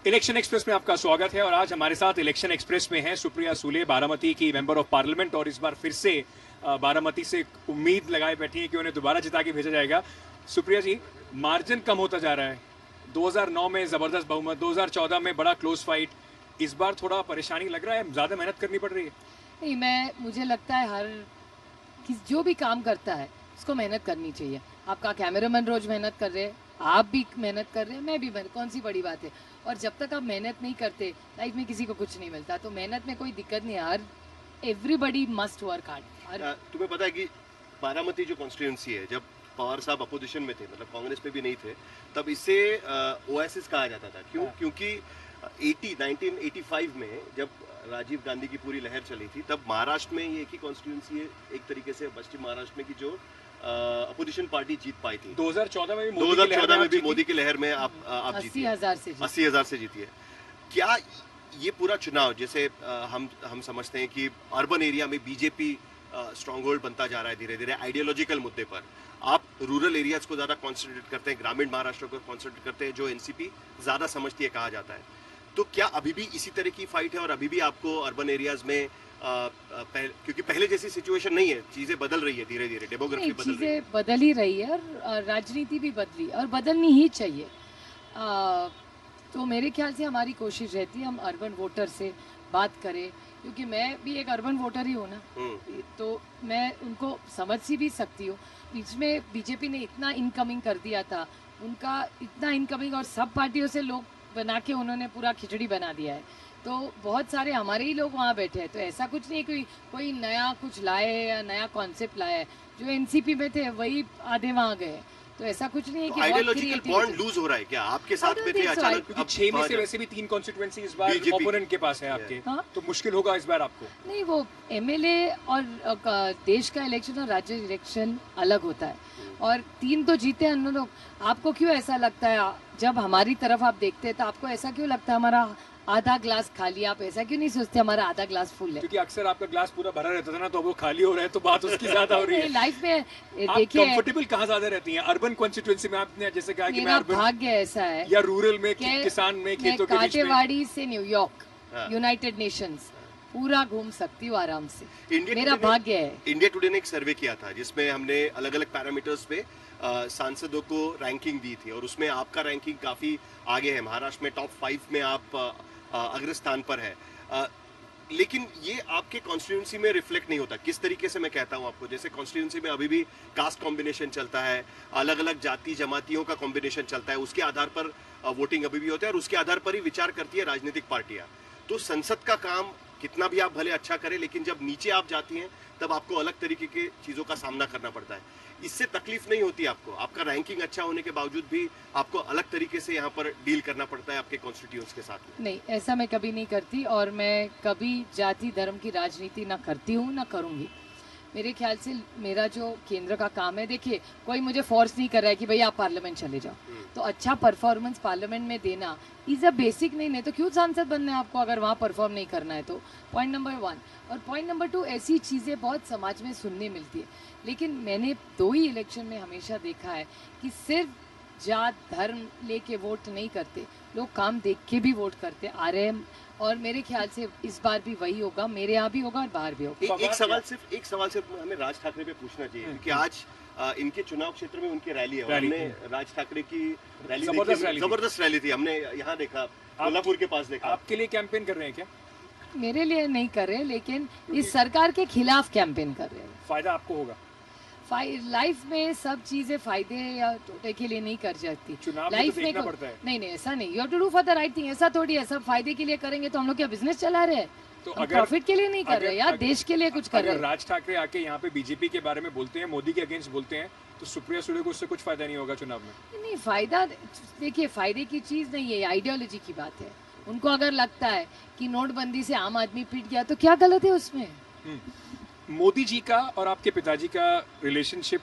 Election express में आपका स्वागत है और आज हमारे साथ इलेक्शन एक्सप्रेस में हैं सुप्रिया सूले, बारामती की मेंबर ऑफ पार्लियामेंट, और इस बार फिर से बारामती से उम्मीद लगाए बैठी है कि उन्हें दोबारा जिता के भेजा जाएगा। सुप्रिया जी, मार्जिन कम होता जा रहा है। 2009 में जबरदस्त बहुमत, 2014 में बड़ा क्लोज फाइट, इस बार थोड़ा परेशानी लग रहा है, ज्यादा मेहनत करनी पड़ रही है? नहीं, मुझे लगता है जो भी काम करता है उसको मेहनत करनी चाहिए। आपका कैमरामैन रोज मेहनत कर रहे हैं, आप भी मेहनत कर रहे हैं, मैं भी मेहनत, कौन सी बड़ी बात है। और जब तक आप मेहनत नहीं करते लाइफ में किसी को कुछ नहीं मिलता, तो मेहनत में कोई दिक्कत नहीं है। Everybody must work hard. तुम्हें पता है कि बारामती जो कॉन्स्टिट्यूंसी है, जब पवार साहब अपोजिशन में थे, मतलब कांग्रेस में भी नहीं थे, तब इसे ओएसिस कहा जाता था। क्यों? क्योंकि 1985 में जब राजीव गांधी की पूरी लहर चली थी, तब महाराष्ट्र में ये एक ही कॉन्स्टिट्यूंसी है, एक तरीके से पश्चिम महाराष्ट्र में, की जो अपोजिशन पार्टी जीत पाई थी। 2014 में भी मोदी की लहर में आप जीती 80,000 से जीती है। क्या ये पूरा चुनाव, जैसे हम समझते हैं कि अर्बन एरिया में बीजेपी स्ट्रॉन्ग होल्ड बनता जा रहा है धीरे धीरे आइडियोलॉजिकल मुद्दे पर, आप रूरल एरियाज को ज्यादा कॉन्सेंट्रेट करते हैं, ग्रामीण महाराष्ट्र को कॉन्सेंट्रेट करते हैं, जो एनसीपी ज्यादा समझती है कहा जाता है, तो क्या अभी भी इसी तरह की फाइट है और अभी भी आपको अर्बन एरियाज में क्योंकि पहले जैसी सिचुएशन नहीं है, चीजें बदल रही है धीरे धीरे, डेमोग्राफी बदल ही रही है और राजनीति भी बदली और बदलनी ही चाहिए। तो मेरे ख्याल से हमारी कोशिश रहती है हम अर्बन वोटर से बात करें, क्योंकि मैं भी एक अर्बन वोटर ही हूँ ना, तो मैं उनको समझ सी भी सकती हूँ। बीच में बीजेपी ने इतना इनकमिंग कर दिया था, उनका इतना इनकमिंग, और सब पार्टियों से लोग बना के उन्होंने पूरा खिचड़ी बना दिया है। तो बहुत सारे हमारे ही लोग वहाँ बैठे हैं, तो ऐसा कुछ नहीं कोई नया कुछ लाए या नया कॉन्सेप्ट लाया है। जो एनसीपी में थे वही आधे वहाँ गए, तो ऐसा कुछ नहीं है कि आइडियोलॉजिकल बॉन्ड लूज हो रहा है क्या आपके साथ में थे अचानक? क्योंकि 6 में से वैसे भी 3 कॉन्स्टिट्यूएंसी इस बार ओपोनेंट के पास है आपके, तो मुश्किल होगा इस बार आपको। नहीं, वो एमएलए और देश का इलेक्शन और राज्य इलेक्शन अलग होता है, और 3 तो जीते हैं लोग। आपको क्यों ऐसा लगता है, जब हमारी तरफ आप देखते हैं तो आपको ऐसा क्यों लगता है हमारा आधा ग्लास खाली? आप ऐसा क्यों नहीं सोचते हमारा आधा ग्लास फुल है? क्योंकि अक्सर आपका ग्लास पूरा भरा रहता था ना, तो वो खाली हो रहा है, तो बात उसकी ज्यादा हो रही है। लाइफ में देखिए, कंफर्टेबल कहाँ ज्यादा रहती हैं? अर्बन कॉन्स्टिट्यूएंसी में आपने जैसे कहा कि मेरा भाग्य ऐसा है, या रूरल में किसान में खेतों के बीच में, काटेवाड़ी से न्यूयॉर्क, यूनाइटेड नेशंस पूरा घूम सकती हूँ आराम से। मेरा भाग्य है। इंडिया टुडे ने एक सर्वे किया था जिसमें हमने अलग अलग पैरामीटर्स पे सांसदों को रैंकिंग दी थी, और उसमें आपका रैंकिंग काफी आगे है। महाराष्ट्र में टॉप 5 में आप अग्रस्थान पर है, लेकिन ये आपके कॉन्स्टिट्यूंसी में रिफ्लेक्ट नहीं होता। किस तरीके से मैं कहता हूँ आपको, जैसे कॉन्स्टिट्यूंसी में अभी भी कास्ट कॉम्बिनेशन चलता है, अलग अलग जाति जमातियों का कॉम्बिनेशन चलता है, उसके आधार पर वोटिंग अभी भी होता है, और उसके आधार पर ही विचार करती है राजनीतिक पार्टियां। तो संसद का काम कितना भी आप भले अच्छा करें, लेकिन जब नीचे आप जाती हैं तब आपको अलग तरीके की चीजों का सामना करना पड़ता है। इससे तकलीफ नहीं होती आपको? आपका रैंकिंग अच्छा होने के बावजूद भी आपको अलग तरीके से यहाँ पर डील करना पड़ता है आपके कॉन्स्टिट्यूएंट्स के साथ में? नहीं, ऐसा मैं कभी नहीं करती, और मैं कभी जाति धर्म की राजनीति ना करती हूँ ना करूँगी। मेरे ख्याल से मेरा जो केंद्र का काम है, देखिए कोई मुझे फोर्स नहीं कर रहा है कि भाई आप पार्लियामेंट चले जाओ, तो अच्छा परफॉर्मेंस पार्लियामेंट में देना इज अ बेसिक। नहीं तो क्यों सांसद बनना है आपको अगर वहाँ परफॉर्म नहीं करना है? तो पॉइंट नंबर 1। और पॉइंट नंबर 2, ऐसी चीज़ें बहुत समाज में सुनने मिलती है, लेकिन मैंने 2 ही इलेक्शन में हमेशा देखा है कि सिर्फ जात धर्म लेके वोट नहीं करते लोग, काम देख के भी वोट करते आ रहे हैं, और मेरे ख्याल से इस बार भी वही होगा, मेरे यहाँ भी होगा और बाहर भी होगा। एक सवाल सिर्फ हमें राज ठाकरे पे पूछना चाहिए कि आज इनके चुनाव क्षेत्र में उनकी रैली है, हमने राज ठाकरे की रैली जबरदस्त रैली थी, हमने यहाँ देखा, कोल्हापुर के पास देखा। आपके लिए कैंपेन कर रहे हैं क्या? मेरे लिए नहीं कर रहे, लेकिन इस सरकार के खिलाफ कैंपेन कर रहे हैं। फायदा आपको होगा? लाइफ में सब चीजें फायदे या टोटे के लिए नहीं कर जाती। लाइफ में पड़ता है। नहीं, ऐसा नहीं, you have to do for the right thing. ऐसा थोड़ी है सब फायदे के लिए करेंगे तो हम लोग क्या बिजनेस चला रहे हैं? तो प्रॉफिट के लिए नहीं कर रहे यार, देश के लिए कुछ कर रहे हैं। अगर राज ठाकरे आके यहाँ पे बीजेपी के बारे में बोलते हैं, मोदी के अगेंस्ट बोलते हैं, तो सुप्रिया सुले को उससे कुछ फायदा नहीं होगा चुनाव में? नहीं, फायदा देखिए फायदे की चीज नहीं है, आइडियोलॉजी की बात है। उनको अगर लगता है कि नोटबंदी से आम आदमी पिट गया, तो क्या गलत है उसमें? मोदी जी का और आपके पिताजी का रिलेशनशिप,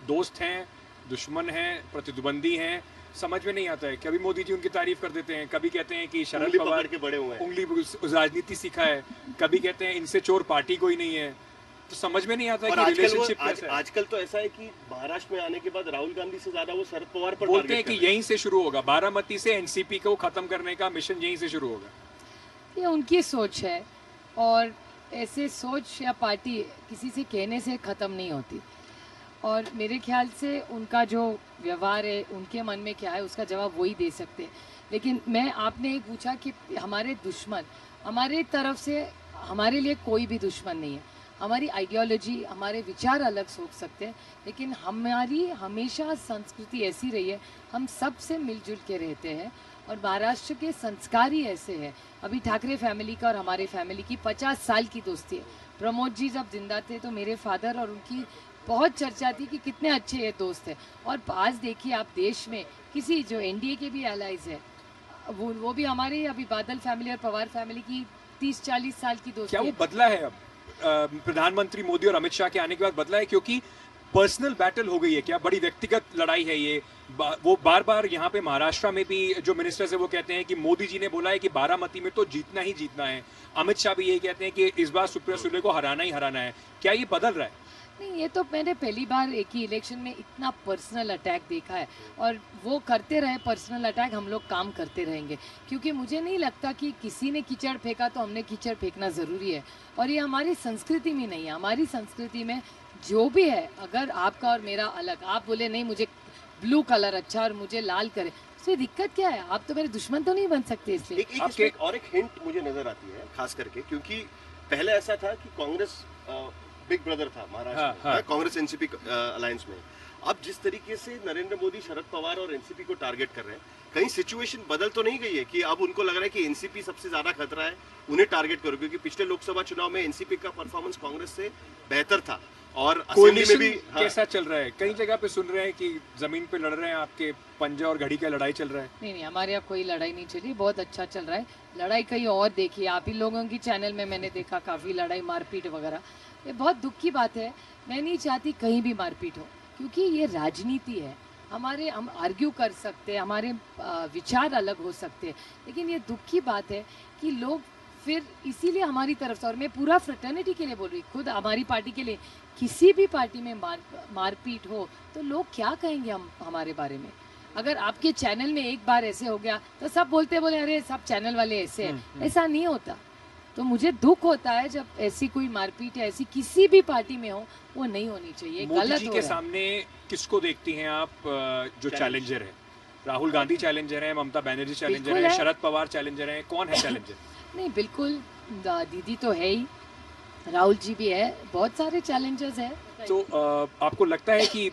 दोस्त हैं, दुश्मन हैं, प्रतिद्वंदी हैं, समझ में नहीं आता है। कभी मोदी जी उनकी तारीफ कर देते हैं, कभी कहते हैं कि शरद पवार के बड़े हुए हैं, उंगली राजनीति सीखा है, कभी कहते हैं इनसे चोर पार्टी कोई नहीं है। तो समझ में नहीं आता और कि आजकल रिलेशनशिप कैसा है। आजकल तो ऐसा है कि महाराष्ट्र में आने के बाद राहुल गांधी से ज्यादा वो शरद पवार पर बोलते हैं टारगेट कि कर रहे यहीं से शुरू होगा, बारामती से एनसीपी को खत्म करने का मिशन यहीं से शुरू होगा। ये उनकी सोच है, और ऐसे सोच या पार्टी किसी से कहने से ख़त्म नहीं होती। और मेरे ख्याल से उनका जो व्यवहार है, उनके मन में क्या है, उसका जवाब वही दे सकते हैं। लेकिन मैं, आपने एक पूछा कि हमारे दुश्मन, हमारे तरफ से हमारे लिए कोई भी दुश्मन नहीं है। हमारी आइडियोलॉजी, हमारे विचार अलग सोच सकते हैं, लेकिन हमारी हमेशा संस्कृति ऐसी रही है, हम सबसे मिलजुल के रहते हैं। और महाराष्ट्र के संस्कार ही ऐसे हैं। अभी ठाकरे फैमिली का और हमारे फैमिली की 50 साल की दोस्ती है। प्रमोद जी जब जिंदा थे तो मेरे फादर और उनकी बहुत चर्चा थी कि कितने अच्छे ये दोस्त हैं। और आज देखिए आप, देश में किसी जो एनडीए के भी एलाइज है, वो भी हमारे अभी बादल फैमिली और पवार फैमिली की 30-40 साल की दोस्ती क्या वो है। बदला है अब? प्रधानमंत्री मोदी और अमित शाह के आने के बाद बदला है? क्योंकि पर्सनल बैटल हो गई है क्या? बड़ी व्यक्तिगत लड़ाई है ये। वो बार बार यहाँ पे महाराष्ट्र में भी जो मिनिस्टर्स है वो कहते हैं कि मोदी जी ने बोला है कि बारामती में तो जीतना ही जीतना है। अमित शाह भी यही कहते हैं कि इस बार सुप्रिया सुले को हराना ही हराना है। क्या ये बदल रहा है? नहीं, ये तो मैंने पहली बार एक ही इलेक्शन में इतना पर्सनल अटैक देखा है। और वो करते रहे पर्सनल अटैक, हम लोग काम करते रहेंगे, क्योंकि मुझे नहीं लगता कि किसी ने कीचड़ फेंका तो हमने कीचड़ फेंकना ज़रूरी है। और ये हमारी संस्कृति में नहीं है। हमारी संस्कृति में जो भी है, अगर आपका और मेरा अलग, आप बोले नहीं मुझे ब्लू कलर अच्छा और मुझे लाल करे, उसमें दिक्कत क्या है? आप तो मेरे दुश्मन तो नहीं बन सकते। इसलिए और एक हिंट मुझे नजर आती है, खास करके क्योंकि पहले ऐसा था कि कांग्रेस बिग ब्रदर था महाराष्ट्र में, कांग्रेस एनसीपी अलायंस में। अब जिस तरीके से नरेंद्र मोदी शरद पवार और एनसीपी को टारगेट कर रहे हैं, कहीं सिचुएशन बदल तो नहीं गई है कि अब उनको लग रहा है कि एनसीपी सबसे ज्यादा खतरा है, उन्हें टारगेट करो? क्योंकि पिछले लोकसभा चुनाव में एनसीपी का परफॉर्मेंस कांग्रेस से बेहतर था और असेंबली में भी कैसा चल रहा है? कई जगह पे सुन रहे हैं कि जमीन पे लड़ रहे हैं, आपके पंजा और घड़ी का लड़ाई चल रहा है। नहीं, हमारे यहाँ कोई लड़ाई नहीं चली, बहुत अच्छा चल रहा है। लड़ाई कहीं और देखिए, आप ही लोगों की चैनल में मैंने देखा काफ़ी लड़ाई मारपीट वगैरह। ये बहुत दुख की बात है। मैं नहीं चाहती कहीं भी मारपीट हो, क्योंकि ये राजनीति है। हम आर्ग्यू कर सकते हैं, हमारे विचार अलग हो सकते हैं, लेकिन ये दुख की बात है कि लोग फिर इसीलिए हमारी तरफ से, और मैं पूरा फ्रेटर्निटी के लिए बोल रही, खुद हमारी पार्टी के लिए, किसी भी पार्टी में मारपीट हो तो लोग क्या कहेंगे हमारे बारे में? अगर आपके चैनल में एक बार ऐसे हो गया तो सब बोले अरे सब चैनल वाले ऐसे हैं। ऐसा नहीं होता। तो मुझे दुख होता है जब ऐसी कोई मारपीट या ऐसी किसी भी पार्टी में हो, वो नहीं होनी चाहिए। मोदी जी के सामने किसको देखती हैं आप जो चैलेंजर है? राहुल गांधी चैलेंजर है, ममता बनर्जी चैलेंजर है, शरद पवार चैलेंजर है, कौन है चैलेंजर? नहीं, बिल्कुल दीदी तो है ही, राहुल जी भी है, बहुत सारे चैलेंजर्स है। तो आपको लगता है कि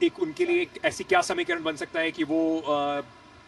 एक उनके लिए एक ऐसी क्या समीकरण बन सकता है कि वो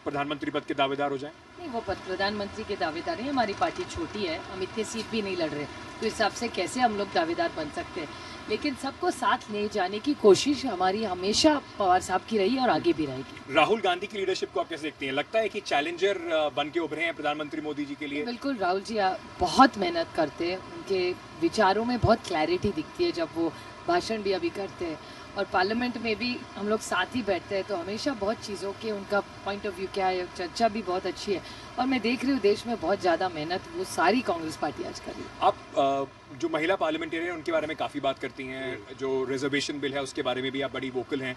प्रधानमंत्री पद के दावेदार हो जाए? नहीं, वो प्रधानमंत्री के दावेदार हैं। हमारी पार्टी छोटी है, हम इतने सीट भी नहीं लड़ रहे, तो इस हिसाब से कैसे हम लोग दावेदार बन सकते हैं? लेकिन सबको साथ ले जाने की कोशिश हमारी हमेशा पवार साहब की रही और आगे भी रहेगी। राहुल गांधी की लीडरशिप को आप कैसे देखती हैं? लगता है कि चैलेंजर बन के उभरे हैं प्रधानमंत्री मोदी जी के लिए? बिल्कुल, राहुल जी बहुत मेहनत करते हैं। उनके विचारों में बहुत क्लैरिटी दिखती है जब वो भाषण भी अभी करते हैं, और पार्लियामेंट में भी हम लोग साथ ही बैठते हैं, तो हमेशा बहुत चीज़ों के उनका पॉइंट ऑफ व्यू क्या है, चर्चा भी बहुत अच्छी है। और मैं देख रही हूँ देश में बहुत ज़्यादा मेहनत वो सारी कांग्रेस पार्टी आज कर रही है। आप जो महिला पार्लियामेंटेरियन उनके बारे में काफ़ी बात करती हैं, जो रिजर्वेशन बिल है उसके बारे में भी आप बड़ी वोकल हैं।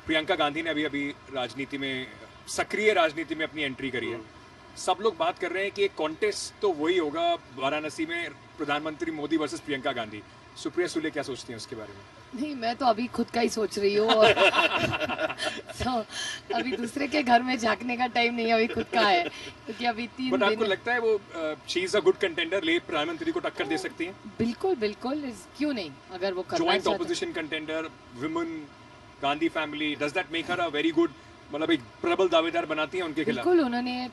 प्रियंका गांधी ने अभी राजनीति में, सक्रिय राजनीति में अपनी एंट्री करी है। सब लोग बात कर रहे हैं कि एक कॉन्टेस्ट तो वही होगा वाराणसी में, प्रधानमंत्री मोदी वर्सेस प्रियंका गांधी। सुप्रिया सुले क्या सोचती हैं उसके बारे में? नहीं, मैं तो अभी खुद का ही सोच रही हूँ और तो अभी दूसरे के घर में झांकने का टाइम नहीं है, अभी खुद का है, क्योंकि अभी 3 दिन। आपको लगता है वो she is a good contender, ले प्रधानमंत्री को टक्कर दे सकती हैं? बिल्कुल बिल्कुल, क्यों नहीं? अगर वो करना joint opposition contender, women, Gandhi family, does that make her a very good, मतलब एक प्रबल दावेदार बनाती हैं उनके खिलाफ? बिल्कुल, उन्होंने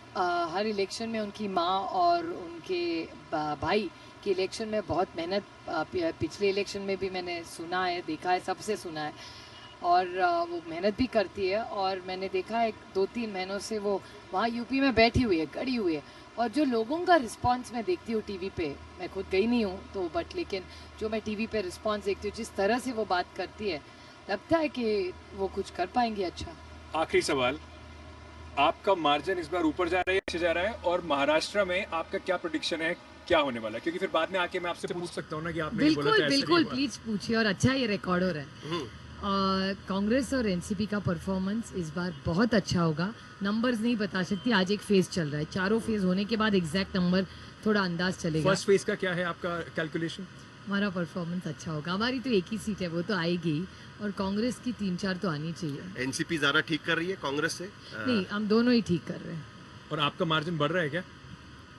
हर इलेक्शन में उनकी माँ और उनके भाई कि इलेक्शन में बहुत मेहनत, पिछले इलेक्शन में भी मैंने सुना है, देखा है, सबसे सुना है, और वो मेहनत भी करती है। और मैंने देखा है 2-3 महीनों से वो वहाँ यूपी में बैठी हुई है, खड़ी हुई है, और जो लोगों का रिस्पांस मैं देखती हूँ टीवी पे, मैं खुद गई नहीं हूँ तो, बट लेकिन जो मैं टीवी पे रिस्पांस देखती हूँ, जिस तरह से वो बात करती है, लगता है कि वो कुछ कर पाएंगे अच्छा। आखिरी सवाल, आपका मार्जिन इस बार ऊपर जा रहा है, नीचे जा रहा है, और महाराष्ट्र में आपका क्या प्रेडिक्शन है, क्या होने वाला है? क्योंकि फिर बाद में आके मैं आपसे पूछ सकता हूँ ना कि आपने ये बोला था, बिल्कुल ऐसा बिल्कुल नहीं हुआ। प्लीज पूछिए, और अच्छा ये रिकॉर्ड हो रहा है। कांग्रेस और एनसीपी का परफॉर्मेंस इस बार बहुत अच्छा होगा। नंबर्स नहीं बता सकती, आज एक फेज चल रहा है, चारों फेज होने के बाद एग्जैक्ट नंबर थोड़ा अंदाज चलेगा। फर्स्ट फेज का क्या है आपका कैलकुलेशन? हमारा परफॉर्मेंस अच्छा होगा, हमारी तो एक ही सीट है, वो तो आएगी, और कांग्रेस की 3-4 तो आनी चाहिए। एनसीपी ज्यादा ठीक कर रही है कांग्रेस से? नहीं, हम दोनों ही ठीक कर रहे हैं। और आपका मार्जिन बढ़ रहा है क्या?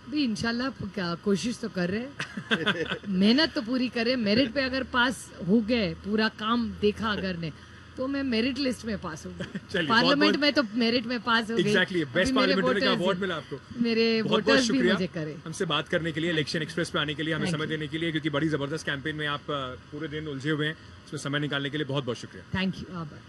भी इंशाल्लाह कोशिश तो कर रहे हैं, मेहनत तो पूरी कर रहे हैं। मेरिट पे अगर पास हो गए, पूरा काम देखा अगर ने, तो मैं मेरिट लिस्ट में पास हूँ। चलिए, पार्लियामेंट बहुत-बहुत- में तो मेरिट में पास हो गई। एग्जैक्टली, बेस्ट अभी मेरे पार्लियामेंट्री का voters- अवार्ड मिला आपको। मेरे बहुत बहुत वोटर्स भी शुक्रिया मुझे करे। हमसे बात करने के लिए, इलेक्शन एक्सप्रेस पे आने के लिए, हमें Thank समय you. देने के लिए, क्योंकि बड़ी जबरदस्त कैंपेन में आप पूरे दिन उलझे हुए हैं, उसमें समय निकालने के लिए बहुत बहुत शुक्रिया। थैंक यू, आभार।